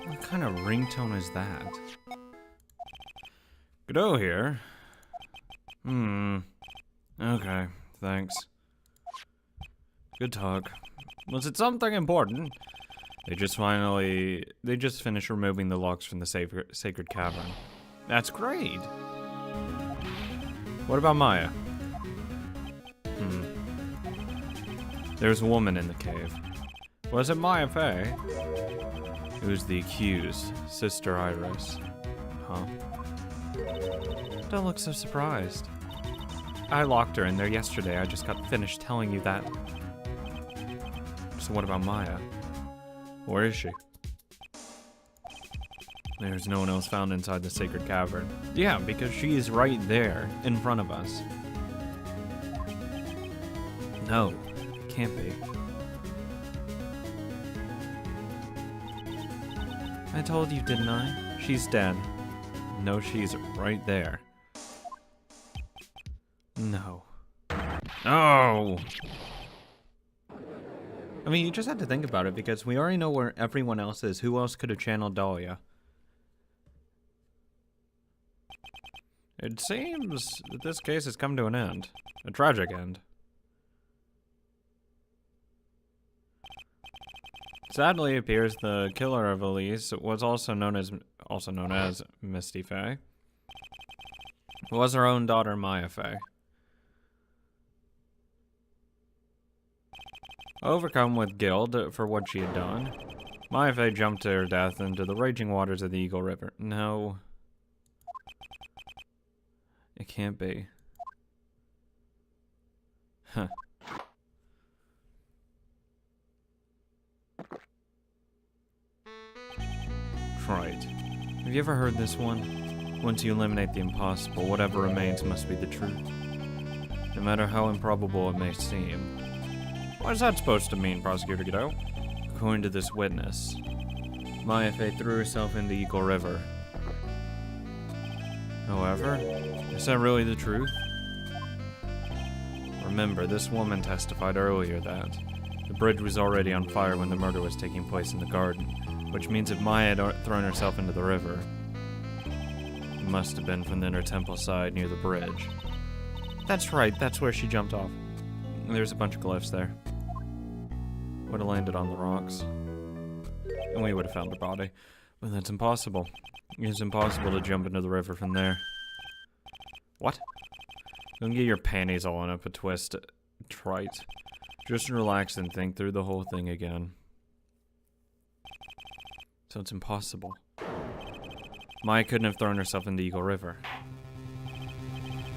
What kind of ringtone is that? Godot here. Okay, thanks. Good talk. Was it something important? They just finished removing the logs from the sacred cavern. That's great. What about Maya? There's a woman in the cave. Was it Maya Fey? Who's the accused? Sister Iris. Huh? Don't look so surprised. I locked her in there yesterday. I just got finished telling you that. So what about Maya? Where is she? There's no one else found inside the sacred cavern. Yeah, because she is right there, in front of us. No, it can't be. I told you, didn't I? She's dead. No, she's right there. No. No! I mean, you just had to think about it, because we already know where everyone else is. Who else could have channeled Dahlia? It seems that this case has come to an end. A tragic end. Sadly, it appears the killer of Elise was also known as Misty Fey. Was her own daughter, Maya Fey. Overcome with guilt for what she had done, Maya Fey jumped to her death into the raging waters of the Eagle River. No. It can't be. Huh. Right. Have you ever heard this one? Once you eliminate the impossible, whatever remains must be the truth. No matter how improbable it may seem. What is that supposed to mean, Prosecutor Godot? According to this witness, Maya Fey threw herself into Eagle River. However, is that really the truth? Remember, this woman testified earlier that the bridge was already on fire when the murder was taking place in the garden, which means if Maya had thrown herself into the river, it must have been from the inner temple side near the bridge. That's right, that's where she jumped off. There's a bunch of glyphs there. Would have landed on the rocks. And we would have found her body. But that's impossible. It's impossible to jump into the river from there. What? Don't get your panties all in up a twist, trite. Just relax and think through the whole thing again. So it's impossible. Maya couldn't have thrown herself into Eagle River.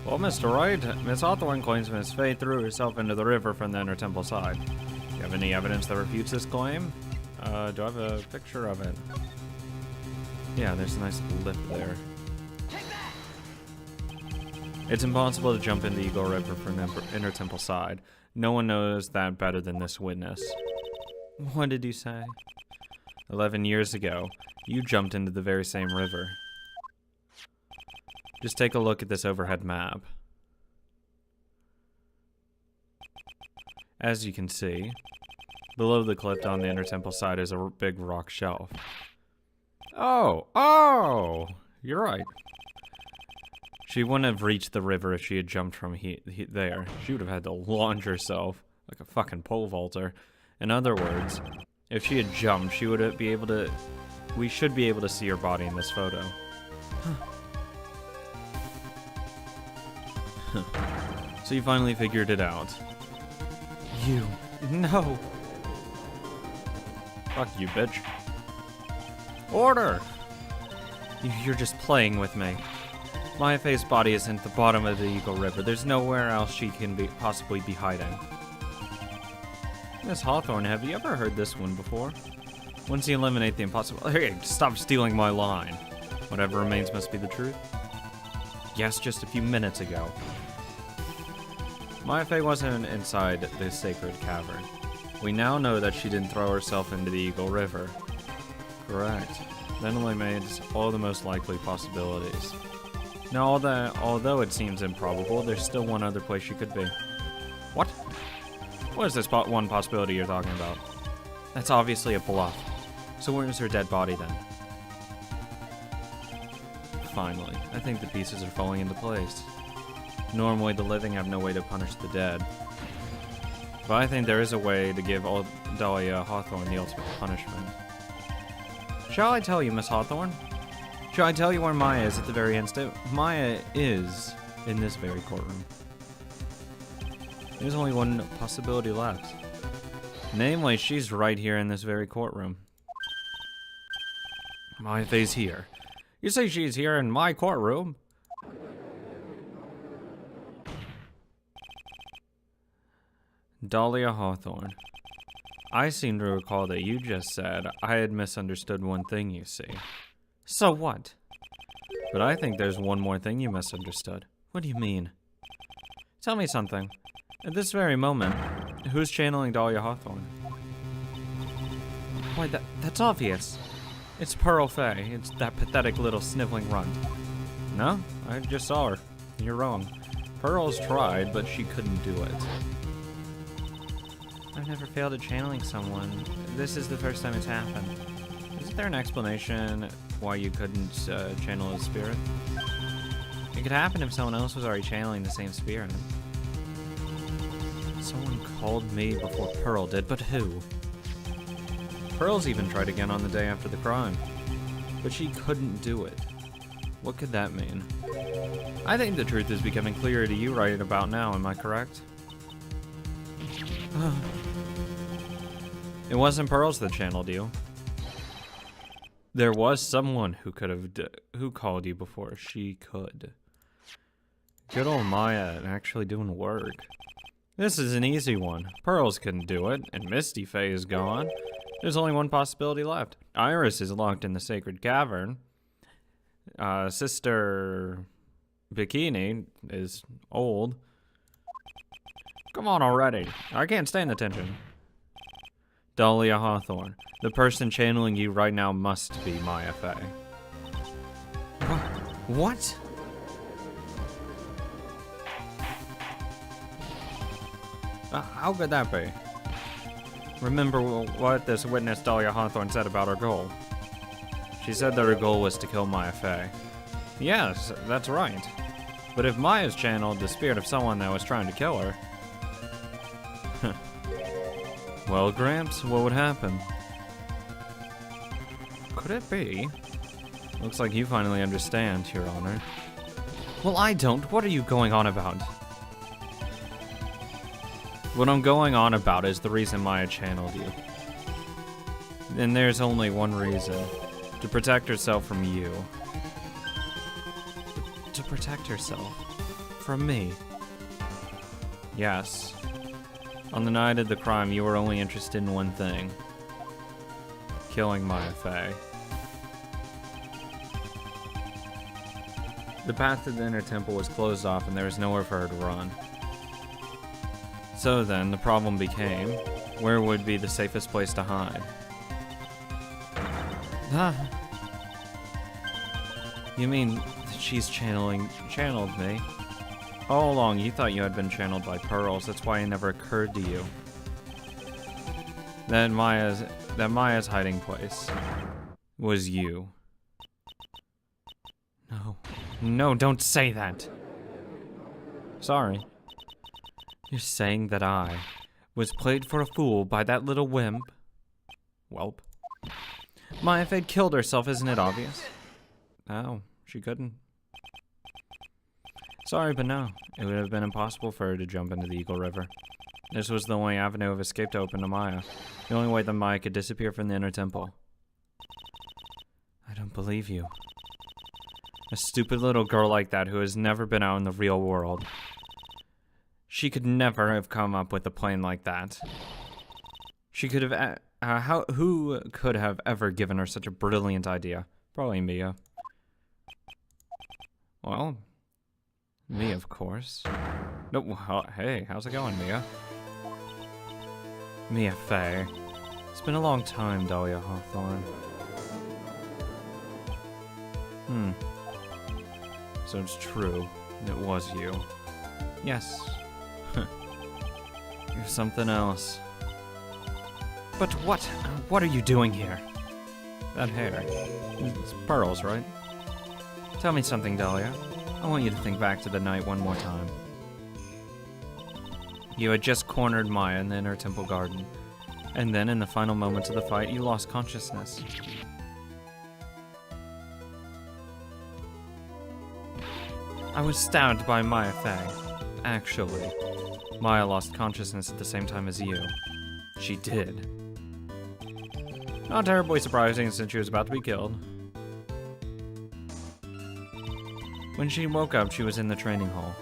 Well, Mr. Wright, Miss Hawthorne claims Miss Fey threw herself into the river from the inner temple side. Do you have any evidence that refutes this claim? Do I have a picture of it? Yeah, there's a nice lip there. It's impossible to jump into Eagle River from the inner temple side. No one knows that better than this witness. What did you say? 11 years ago, you jumped into the very same river. Just take a look at this overhead map. As you can see, below the cliff on the inner temple side is a big rock shelf. Oh, you're right. She wouldn't have reached the river if she had jumped from there. She would have had to launch herself like a fucking pole vaulter. In other words, if she had jumped, she would be able to... We should be able to see her body in this photo. So you finally figured it out. You. No. Fuck you, bitch. Order! You're just playing with me. Maya Fey's body is in the bottom of the Eagle River. There's nowhere else she can possibly be hiding. Miss Hawthorne, have you ever heard this one before? Once you eliminate the impossible... Hey, stop stealing my line. Whatever remains must be the truth. Yes, just a few minutes ago. Maya Fey wasn't inside the sacred cavern. We now know that she didn't throw herself into the Eagle River. Correct. That eliminates all the most likely possibilities. Now, although it seems improbable, there's still one other place she could be. What? What is this one possibility you're talking about? That's obviously a bluff. So where's her dead body then? finally. I think the pieces are falling into place. Normally, the living have no way to punish the dead. But I think there is a way to give old Dahlia Hawthorne the ultimate punishment. Shall I tell you, Miss Hawthorne? Shall I tell you where Maya is at the very instant? Maya is in this very courtroom. There's only one possibility left. Namely, she's right here in this very courtroom. Maya Fey's here. You say she's here in my courtroom? Dahlia Hawthorne. I seem to recall that you just said I had misunderstood one thing, you see. So what? But I think there's one more thing you misunderstood. What do you mean? Tell me something. At this very moment, who's channeling Dahlia Hawthorne? Why, that's obvious. It's Pearl Fey. It's that pathetic little sniveling runt. No, I just saw her. You're wrong. Pearl's tried, but she couldn't do it. I've never failed at channeling someone. This is the first time it's happened. Isn't there an explanation why you couldn't channel a spirit? It could happen if someone else was already channeling the same spirit. Someone called me before Pearl did, but who? Pearl's even tried again on the day after the crime, but she couldn't do it. What could that mean? I think the truth is becoming clearer to you right about now, am I correct? It wasn't Pearls that channeled you. There was someone who could have who called you before she could. Good old Maya actually doing work. This is an easy one. Pearls couldn't do it, and Misty Fey is gone. There's only one possibility left. Iris is locked in the sacred cavern. Sister Bikini is old. Come on already. I can't stand the tension. Dahlia Hawthorne. The person channeling you right now must be Maya Fey. What? How could that be? Remember what this witness Dahlia Hawthorne said about her goal. She said that her goal was to kill Maya Fey. Yes, that's right. But if Maya's channeled the spirit of someone that was trying to kill her... Well, Gramps, what would happen? Could it be? Looks like you finally understand, Your Honor. Well, I don't. What are you going on about? What I'm going on about is the reason Maya channeled you. And there's only one reason. To protect herself from you. To protect herself? From me? Yes. On the night of the crime, you were only interested in one thing. Killing Maya Fey. The path to the inner temple was closed off and there was nowhere for her to run. So then, the problem became, where would be the safest place to hide? You mean that she's channeled me? All along, you thought you had been channeled by Pearls. That's why it never occurred to you that Maya's hiding place was you. No, don't say that. Sorry. You're saying that I was played for a fool by that little wimp? Welp. Maya Fey killed herself, isn't it obvious? Oh, she couldn't. Sorry, but no. It would have been impossible for her to jump into the Eagle River. This was the only avenue of escape to open to Maya. The only way that Maya could disappear from the inner temple. I don't believe you. A stupid little girl like that who has never been out in the real world. She could never have come up with a plan like that. She could have... who could have ever given her such a brilliant idea? Probably Mia. Well... me, of course. No, well, hey, how's it going, Mia? Mia Fey. It's been a long time, Dahlia Hawthorne. So it's true. It was you. Yes. You're something else. But what? What are you doing here? That hair. It's Pearls, right? Tell me something, Dahlia. I want you to think back to the night one more time. You had just cornered Maya in the inner temple garden, and then in the final moments of the fight, you lost consciousness. I was stabbed by Maya Fey. Actually, Maya lost consciousness at the same time as you. She did. Not terribly surprising since she was about to be killed. When she woke up, she was in the training hall.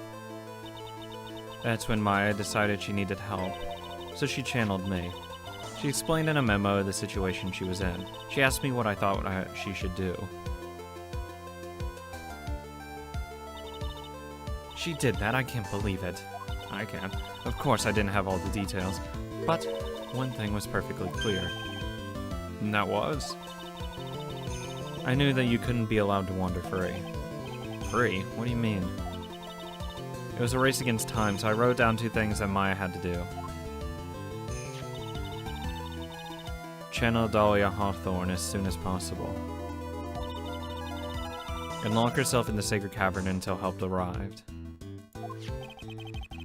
That's when Maya decided she needed help, so she channeled me. She explained in a memo the situation she was in. She asked me what I thought she should do. She did that, I can't believe it. I can't. Of course I didn't have all the details, but one thing was perfectly clear. And that was? I knew that you couldn't be allowed to wander free. Free? What do you mean? It was a race against time, so I wrote down 2 things that Maya had to do. Channel Dahlia Hawthorne as soon as possible. And lock herself in the sacred cavern until help arrived.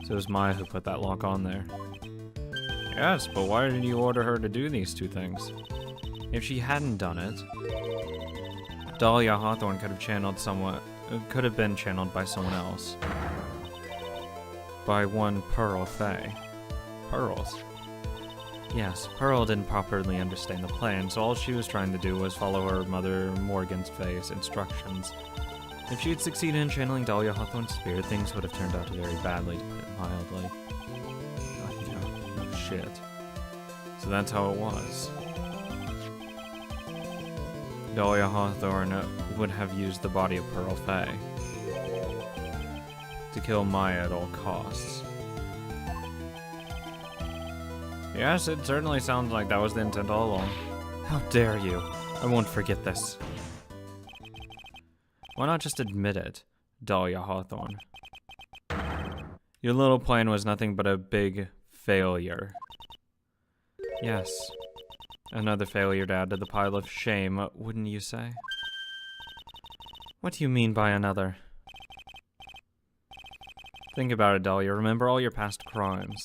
So it was Maya who put that lock on there. Yes, but why did you order her to do these 2 things? If she hadn't done it, Dahlia Hawthorne could have been channeled by someone else. By one Pearl Fey. Pearls? Yes, Pearl didn't properly understand the plan, so all she was trying to do was follow her mother Morgan's Fey's instructions. If she had succeeded in channeling Dahlia Hawthorne's spirit, things would have turned out very badly, to put it mildly. No shit. So that's how it was. Dahlia Hawthorne would have used the body of Pearl Fey to kill Maya at all costs. Yes, it certainly sounds like that was the intent all along. How dare you? I won't forget this. Why not just admit it, Dahlia Hawthorne? Your little plan was nothing but a big failure. Yes. Another failure to add to the pile of shame, wouldn't you say? What do you mean by another? Think about it, Dahlia. Remember all your past crimes.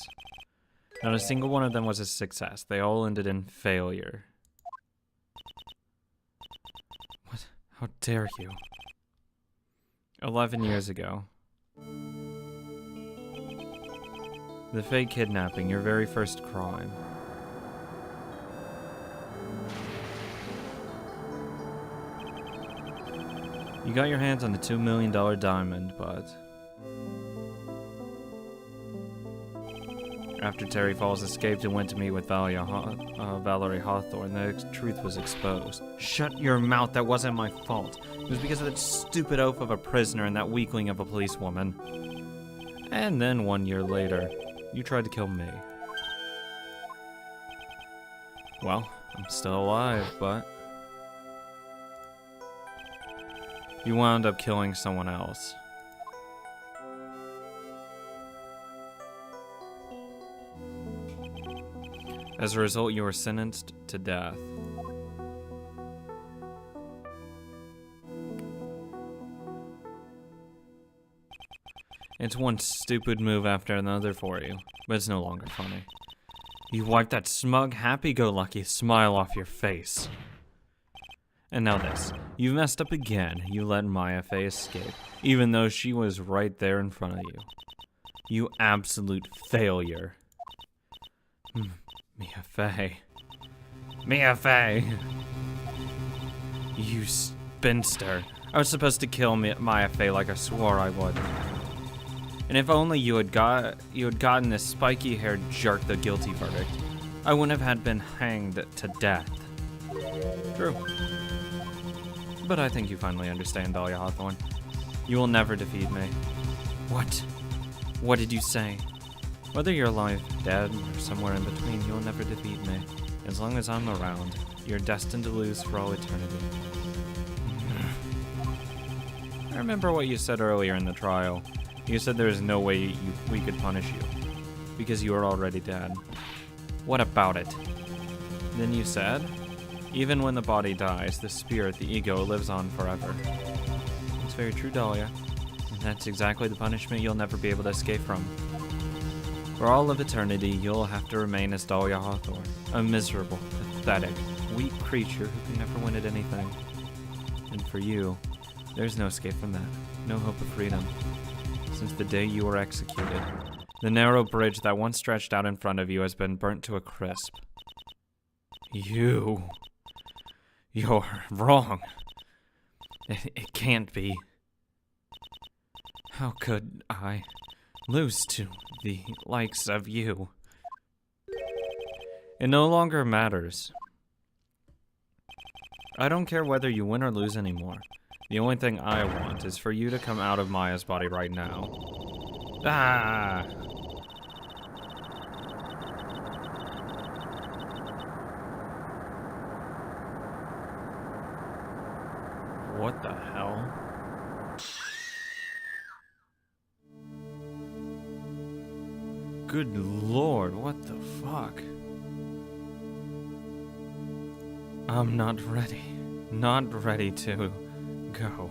Not a single one of them was a success. They all ended in failure. What? How dare you? 11 years ago. The fake kidnapping, your very first crime. You got your hands on the $2 million diamond, but after Terry Falls escaped and went to meet with Valerie Hawthorne, the truth was exposed. Shut your mouth, that wasn't my fault. It was because of that stupid oaf of a prisoner and that weakling of a policewoman. And then 1 year later, you tried to kill me. Well, I'm still alive, but you wound up killing someone else. As a result, you were sentenced to death. It's one stupid move after another for you, but it's no longer funny. You wiped that smug, happy-go-lucky smile off your face. And now this. You messed up again. You let Maya Fey escape, even though she was right there in front of you. You absolute failure. Mia Fey. Mia Fey! You spinster. I was supposed to kill Maya Fey like I swore I would. And if only you had gotten this spiky-haired jerk the guilty verdict, I wouldn't have been hanged to death. True. But I think you finally understand, Dahlia Hawthorne. You will never defeat me. What? What did you say? Whether you're alive, dead, or somewhere in between, you'll never defeat me. As long as I'm around, you're destined to lose for all eternity. I remember what you said earlier in the trial. You said there is no way we could punish you, because you are already dead. What about it? Then you said, even when the body dies, the spirit, the ego, lives on forever. That's very true, Dahlia. And that's exactly the punishment you'll never be able to escape from. For all of eternity, you'll have to remain as Dahlia Hawthorne, a miserable, pathetic, weak creature who can never win at anything. And for you, there's no escape from that, no hope of freedom. Since the day you were executed, the narrow bridge that once stretched out in front of you has been burnt to a crisp. You're wrong. It can't be. How could I lose to the likes of you? It no longer matters. I don't care whether you win or lose anymore. The only thing I want is for you to come out of Maya's body right now. Ah! What the hell? Good lord, what the fuck? I'm not ready. Not ready to go.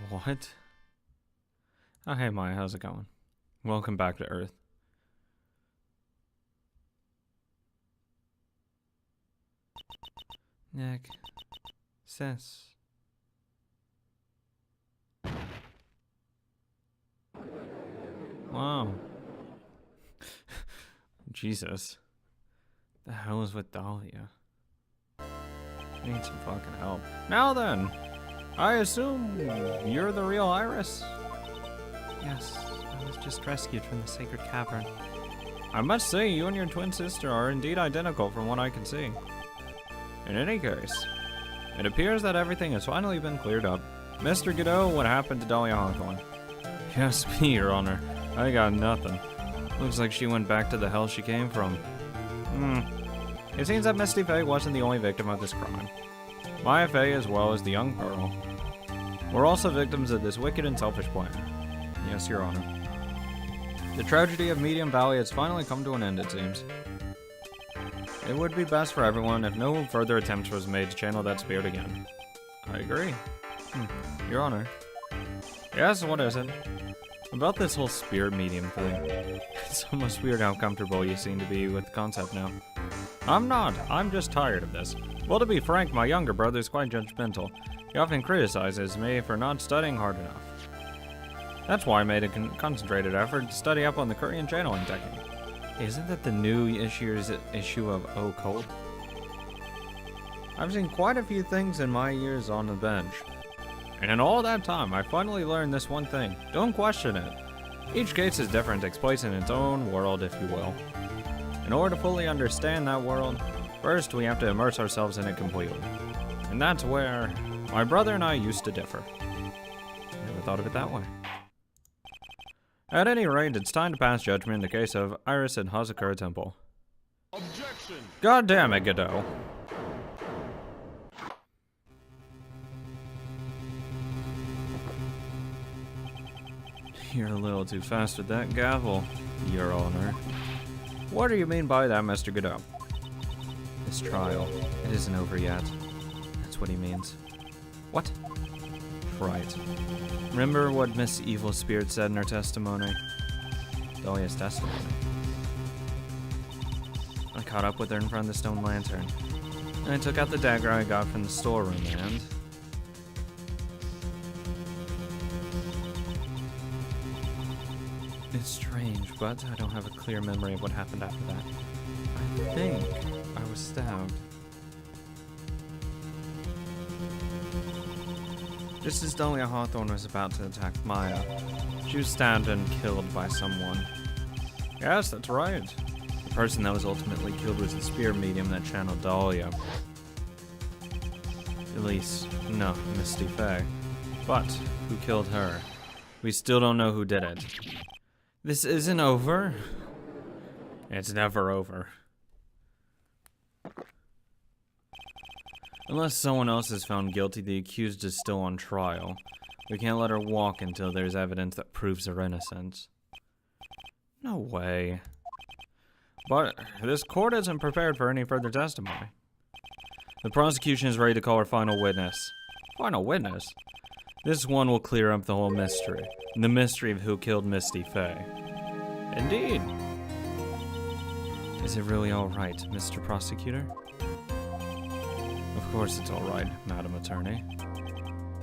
What? Oh, hey Maya, how's it going? Welcome back to Earth. Nick. Sis. Wow. Jesus. The hell is with Dahlia? I need some fucking help. Now then! I assume you're the real Iris? Yes, I was just rescued from the sacred cavern. I must say, you and your twin sister are indeed identical from what I can see. In any case, it appears that everything has finally been cleared up. Mr. Godot, what happened to Dahlia Hawthorne? Yes, me, Your Honor. I got nothing. Looks like she went back to the hell she came from. It seems that Misty Faye wasn't the only victim of this crime. Maya Faye, as well as the young Pearl, were also victims of this wicked and selfish plan. Yes, Your Honor. The tragedy of Medium Valley has finally come to an end, it seems. It would be best for everyone if no further attempts was made to channel that spirit again. I agree. Your Honor. Yes, what is it? About this whole spirit medium thing. It's almost weird how comfortable you seem to be with the concept now. I'm not. I'm just tired of this. Well, to be frank, my younger brother is quite judgmental. He often criticizes me for not studying hard enough. That's why I made a concentrated effort to study up on the Korean channeling technique. Isn't that the new issue of Occult? I've seen quite a few things in my years on the bench. And in all that time, I finally learned this one thing. Don't question it. Each case is different, takes place in its own world, if you will. In order to fully understand that world, first we have to immerse ourselves in it completely. And that's where my brother and I used to differ. Never thought of it that way. At any rate, it's time to pass judgment in the case of Iris and Hazakura Temple. Objection! God damn it, Godot. You're a little too fast with that gavel, Your Honor. What do you mean by that, Mr. Godot? This trial, it isn't over yet. That's what he means. What? Right. Remember what Miss Evil Spirit said in her testimony? Dahlia's testimony. I caught up with her in front of the stone lantern. And I took out the dagger I got from the storeroom and... It's strange, but I don't have a clear memory of what happened after that. I think I was stabbed. Just as Dahlia Hawthorne was about to attack Maya, she was stabbed and killed by someone. Yes, that's right. The person that was ultimately killed was the spirit medium that channeled Dahlia. At least, no, Misty Faye. But, who killed her? We still don't know who did it. This isn't over? It's never over. Unless someone else is found guilty, the accused is still on trial. We can't let her walk until there's evidence that proves her innocence. No way. But this court isn't prepared for any further testimony. The prosecution is ready to call our final witness. Final witness? This one will clear up the whole mystery. The mystery of who killed Misty Faye. Indeed. Is it really all right, Mr. Prosecutor? Of course it's all right, Madam Attorney.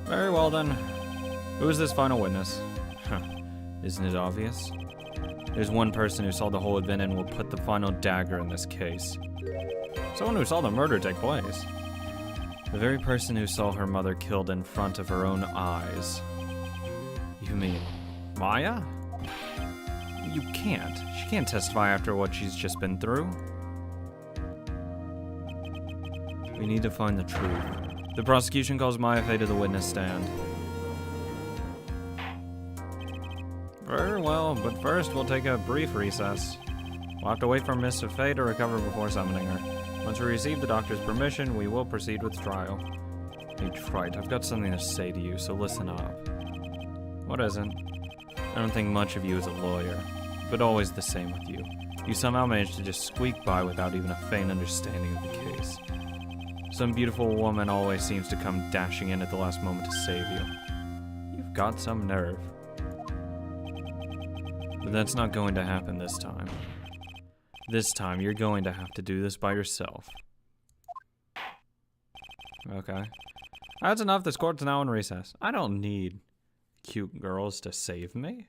Very well then. Who is this final witness? Isn't it obvious? There's one person who saw the whole event and will put the final dagger in this case. Someone who saw the murder take place. The very person who saw her mother killed in front of her own eyes. You mean Maya? You can't. She can't testify after what she's just been through. We need to find the truth. The prosecution calls Maya Faye to the witness stand. Very well, but first we'll take a brief recess. We'll have to wait for Miss Faye to recover before summoning her. Once we receive the doctor's permission, we will proceed with trial. Hey, Trite, I've got something to say to you, so listen up. What isn't? I don't think much of you as a lawyer, but always the same with you. You somehow manage to just squeak by without even a faint understanding of the case. Some beautiful woman always seems to come dashing in at the last moment to save you. You've got some nerve. But that's not going to happen this time. This time, you're going to have to do this by yourself. Okay. That's enough. This court's now in recess. I don't need cute girls to save me.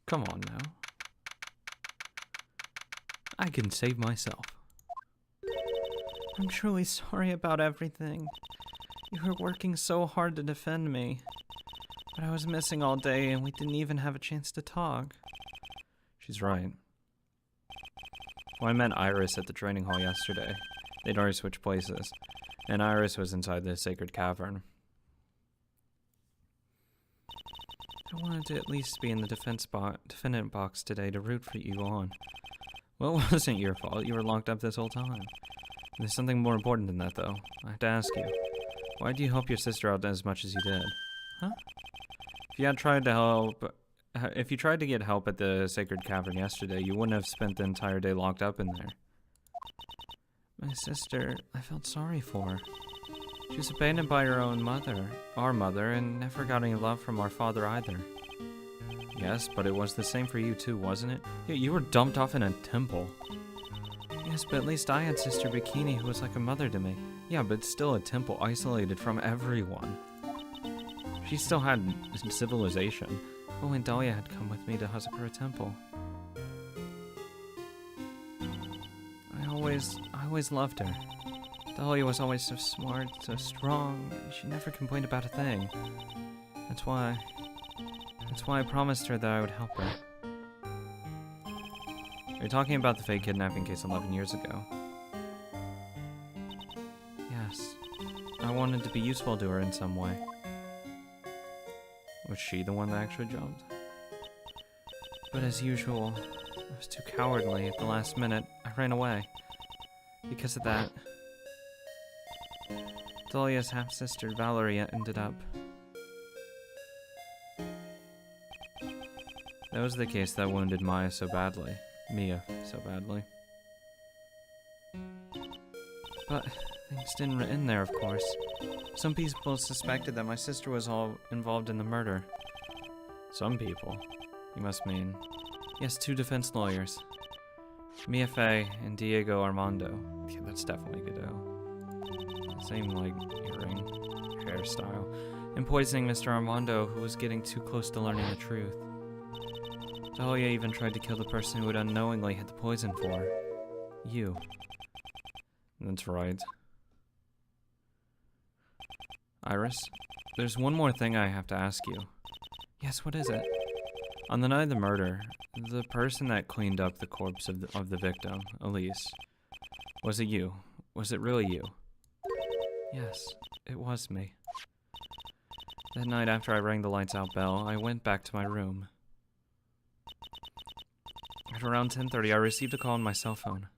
Come on now. I can save myself. I'm truly sorry about everything. You were working so hard to defend me. But I was missing all day and we didn't even have a chance to talk. She's right. Well, I met Iris at the training hall yesterday. They'd already switched places, and Iris was inside the sacred cavern. I wanted to at least be in the defendant box today to root for you on. Well, it wasn't your fault. You were locked up this whole time. There's something more important than that, though. I have to ask you. Why did you help your sister out as much as you did? Huh? If you had tried to help... If you tried to get help at the sacred cavern yesterday, you wouldn't have spent the entire day locked up in there. My sister, I felt sorry for her. She was abandoned by her own mother, our mother, and never got any love from our father either. Yes, but it was the same for you too, wasn't it? You were dumped off in a temple. Yes, but at least I had Sister Bikini, who was like a mother to me. Yeah, but still a temple isolated from everyone. She still had civilization. Oh, and Dahlia had come with me to Hazakura Temple. I always loved her. Dahlia was always so smart, so strong, and she never complained about a thing. That's why I promised her that I would help her. You're talking about the fake kidnapping case 11 years ago. Yes. I wanted to be useful to her in some way. Was she the one that actually jumped? But as usual, I was too cowardly at the last minute. I ran away. Because of that, Dahlia's half-sister Valerie ended up. That was the case that wounded Mia so badly. But things didn't end there, of course. Some people suspected that my sister was all involved in the murder. Some people? You must mean... Yes, 2 defense lawyers. Mia Faye and Diego Armando. Yeah, that's definitely Godot. Same, like, earring, hairstyle. And poisoning Mr. Armando, who was getting too close to learning the truth. Dahlia even tried to kill the person who had unknowingly hid the poison for her. You. That's right. Iris, there's one more thing I have to ask you. Yes, what is it? On the night of the murder, the person that cleaned up the corpse of the victim, Elise, was it you? Was it really you? Yes, it was me. That night after I rang the lights out bell, I went back to my room. At around 10:30, I received a call on my cell phone.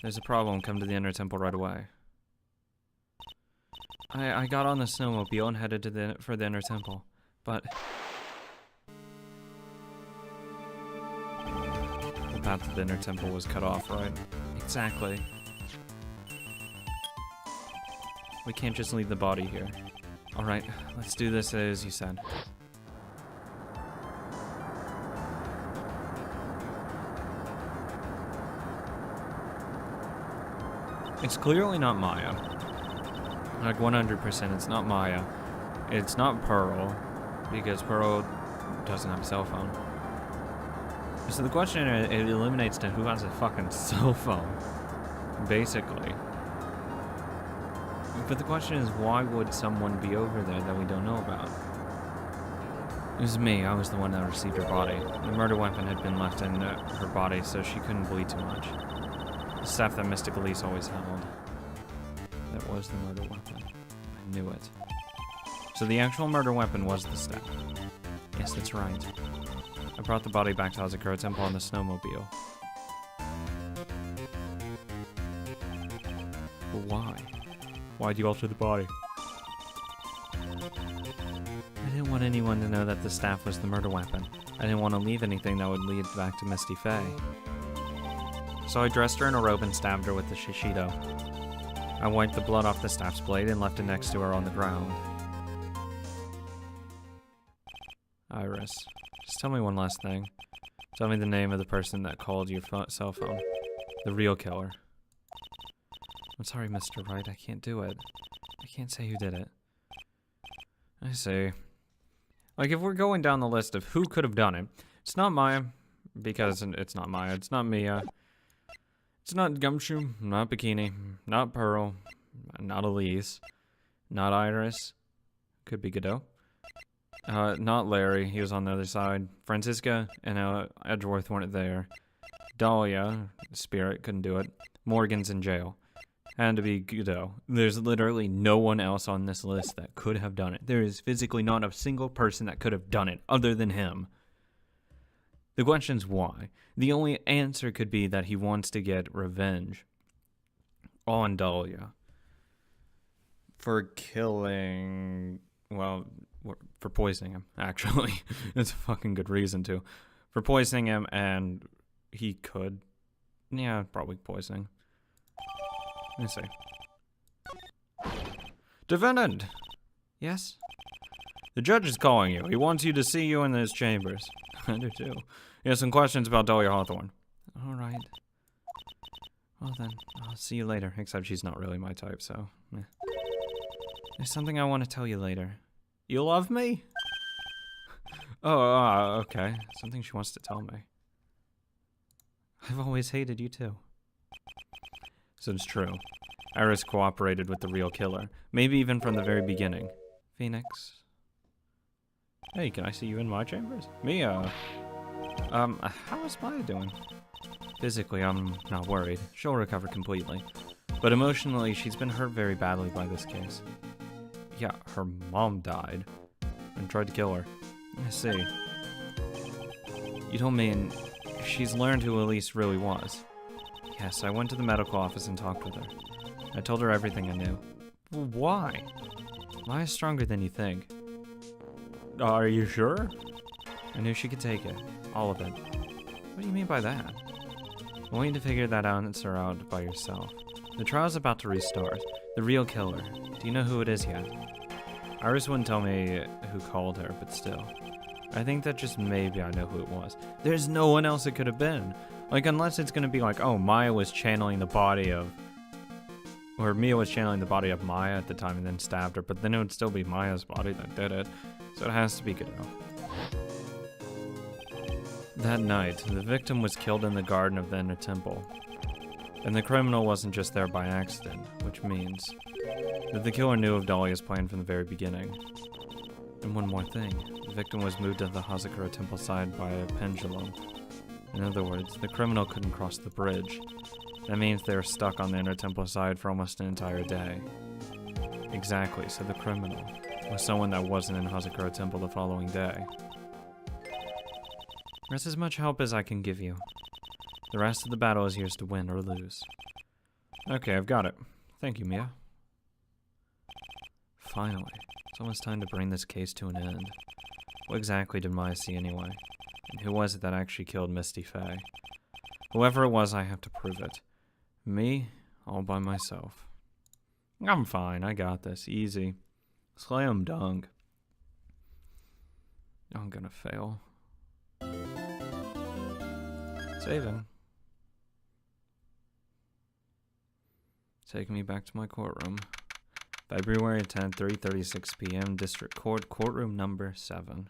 There's a problem. Come to the inner temple right away. I got on the snowmobile and headed to for the inner temple, but the path to the inner temple was cut off, right? Exactly. We can't just leave the body here. Alright, let's do this as you said. It's clearly not Maya. Like 100%, it's not Maya. It's not Pearl, because Pearl doesn't have a cell phone. So the question, it eliminates to who has a fucking cell phone, basically. But the question is, why would someone be over there that we don't know about? It was me. I was the one that received her body. The murder weapon had been left in her body, so she couldn't bleed too much. The staff that Mystic Elise always held. That was the murder weapon. I knew it. So the actual murder weapon was the staff. Yes, that's right. I brought the body back to Hazakura Temple on the snowmobile. But why? Why'd you alter the body? I didn't want anyone to know that the staff was the murder weapon. I didn't want to leave anything that would lead back to Misty Faye. So I dressed her in a robe and stabbed her with the Shishido. I wiped the blood off the staff's blade and left it next to her on the ground. Iris, just tell me one last thing. Tell me the name of the person that called your cell phone. The real killer. I'm sorry, Mr. Wright, I can't do it. I can't say who did it. I see. Like, if we're going down the list of who could have done it, it's not Maya, because it's not Maya, it's not Mia. It's not Gumshoe, not Bikini, not Pearl, not Elise, not Iris. Could be Godot. Not Larry, he was on the other side. Francisca and Edgeworth weren't there. Dahlia, Spirit, couldn't do it. Morgan's in jail. Had to be Godot. There's literally no one else on this list that could have done it. There is physically not a single person that could have done it other than him. The question's why. The only answer could be that he wants to get revenge on Dahlia for killing, well, for poisoning him, actually. It's a fucking good reason to. For poisoning him, and he could, yeah, probably poisoning. Let me see. Defendant! Yes? The judge is calling you. He wants you to see you in his chambers. I do too. He has some questions about Dahlia Hawthorne. Alright. Well then, I'll see you later. Except she's not really my type, so... Eh. There's something I want to tell you later. You love me? Oh, okay. Something she wants to tell me. I've always hated you too. So it's true. Iris cooperated with the real killer. Maybe even from the very beginning. Phoenix. Hey, can I see you in my chambers? Mia. How is Maya doing? Physically, I'm not worried. She'll recover completely. But emotionally, she's been hurt very badly by this case. Yeah, her mom died and tried to kill her. I see. You don't mean she's learned who Elise really was? Yes, I went to the medical office and talked with her. I told her everything I knew. Well, why? Maya's stronger than you think. Are you sure? I knew she could take it. All of it. What do you mean by that? I want you to figure that answer out by yourself. The trial's about to restart. The real killer. Do you know who it is yet? Iris wouldn't tell me who called her, but still. I think that just maybe I know who it was. There's no one else it could have been. Like, unless it's gonna be like, oh, Maya was channeling the body of... Or Mia was channeling the body of Maya at the time and then stabbed her, but then it would still be Maya's body that did it. So it has to be Godot. That night, the victim was killed in the garden of the inner temple. And the criminal wasn't just there by accident, which means that the killer knew of Dahlia's plan from the very beginning. And one more thing, the victim was moved to the Hazakura temple side by a pendulum. In other words, the criminal couldn't cross the bridge. That means they were stuck on the inner temple side for almost an entire day. Exactly, so the criminal was someone that wasn't in Hazakura temple the following day. That's as much help as I can give you. The rest of the battle is yours to win or lose. Okay, I've got it. Thank you, Mia. Finally, it's almost time to bring this case to an end. What exactly did Maya see anyway? And who was it that actually killed Misty Faye? Whoever it was, I have to prove it. Me, all by myself. I'm fine, I got this. Easy. Slam dunk. I'm gonna fail. Saving. Taking me back to my courtroom. February 10th, 3:36 p.m. District Court, courtroom number 7.